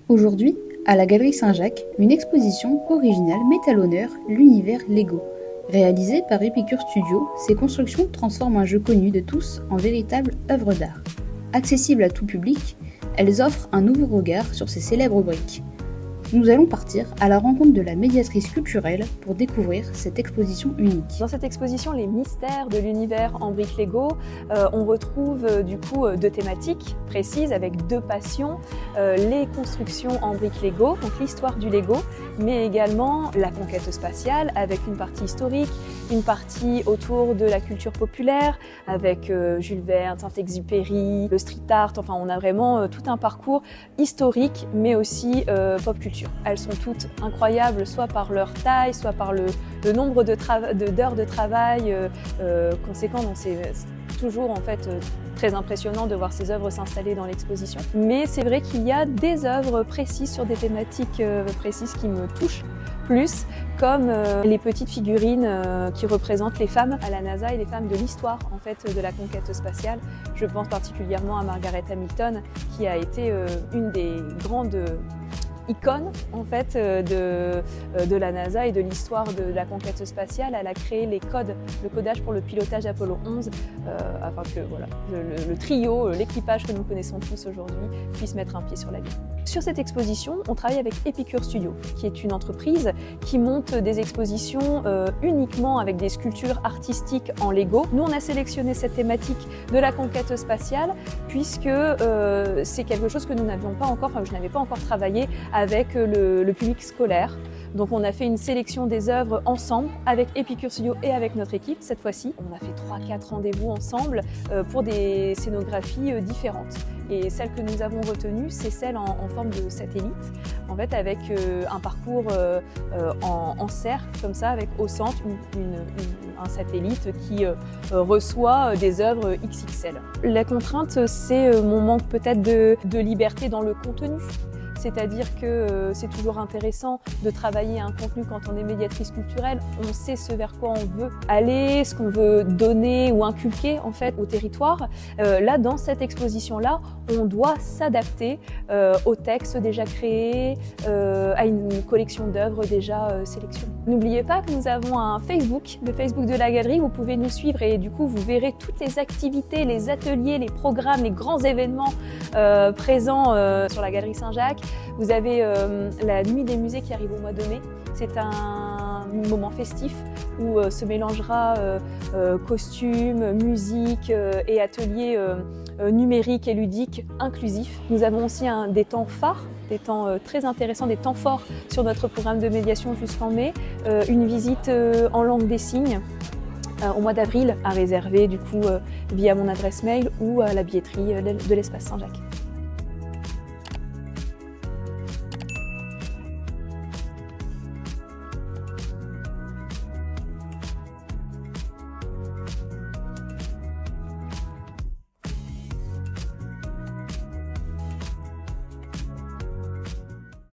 Aujourd'hui, à la Galerie Saint-Jacques, une exposition originale met à l'honneur l'univers Lego. Réalisée par Epicure Studio, ces constructions transforment un jeu connu de tous en véritable œuvre d'art. Accessibles à tout public, elles offrent un nouveau regard sur ces célèbres briques. Nous allons partir à la rencontre de la médiatrice culturelle pour découvrir cette exposition unique. Dans cette exposition, les mystères de l'univers en briques Lego, on retrouve du coup deux thématiques précises avec deux passions, les constructions en briques Lego, donc l'histoire du Lego, mais également la conquête spatiale avec une partie historique, une partie autour de la culture populaire avec Jules Verne, Saint-Exupéry, le street art, enfin on a vraiment tout un parcours historique mais aussi pop culture. Elles sont toutes incroyables, soit par leur taille, soit par le nombre d'heures de travail conséquent. Donc c'est toujours en fait très impressionnant de voir ces œuvres s'installer dans l'exposition. Mais c'est vrai qu'il y a des œuvres précises sur des thématiques précises qui me touchent plus, comme les petites figurines qui représentent les femmes à la NASA et les femmes de l'histoire en fait de la conquête spatiale. Je pense particulièrement à Margaret Hamilton, qui a été une des grandes icône en fait de la NASA et de l'histoire de la conquête spatiale. Elle a créé les codes, le codage pour le pilotage Apollo 11 afin que voilà, le trio, l'équipage que nous connaissons tous aujourd'hui puisse mettre un pied sur la Lune. Sur cette exposition, on travaille avec Epicure Studio, qui est une entreprise qui monte des expositions uniquement avec des sculptures artistiques en Lego. Nous, on a sélectionné cette thématique de la conquête spatiale puisque c'est quelque chose que nous n'avions pas encore, enfin je n'avais pas encore travaillé avec le public scolaire. Donc on a fait une sélection des œuvres ensemble avec Epicure Studio et avec notre équipe cette fois-ci. On a fait 3-4 rendez-vous ensemble pour des scénographies différentes. Et celle que nous avons retenue, c'est celle en forme de satellite, en fait avec un parcours en cercle, comme ça, avec au centre un satellite qui reçoit des œuvres XXL. La contrainte, c'est mon manque peut-être de liberté dans le contenu. C'est-à-dire que c'est toujours intéressant de travailler un contenu quand on est médiatrice culturelle. On sait ce vers quoi on veut aller, ce qu'on veut donner ou inculquer en fait au territoire. Là, dans cette exposition-là, on doit s'adapter au texte déjà créé, à une collection d'œuvres déjà sélectionnées. N'oubliez pas que nous avons un Facebook, le Facebook de la galerie. Vous pouvez nous suivre et du coup, vous verrez toutes les activités, les ateliers, les programmes, les grands événements présents sur la Galerie Saint-Jacques. Vous avez la Nuit des musées qui arrive au mois de mai. C'est un moment festif où se mélangera costumes, musique et ateliers numériques et ludiques inclusifs. Nous avons aussi des temps phares, des temps très intéressants, des temps forts sur notre programme de médiation jusqu'en mai. Une visite en langue des signes au mois d'avril à réserver du coup via mon adresse mail ou à la billetterie de l'espace Saint-Jacques.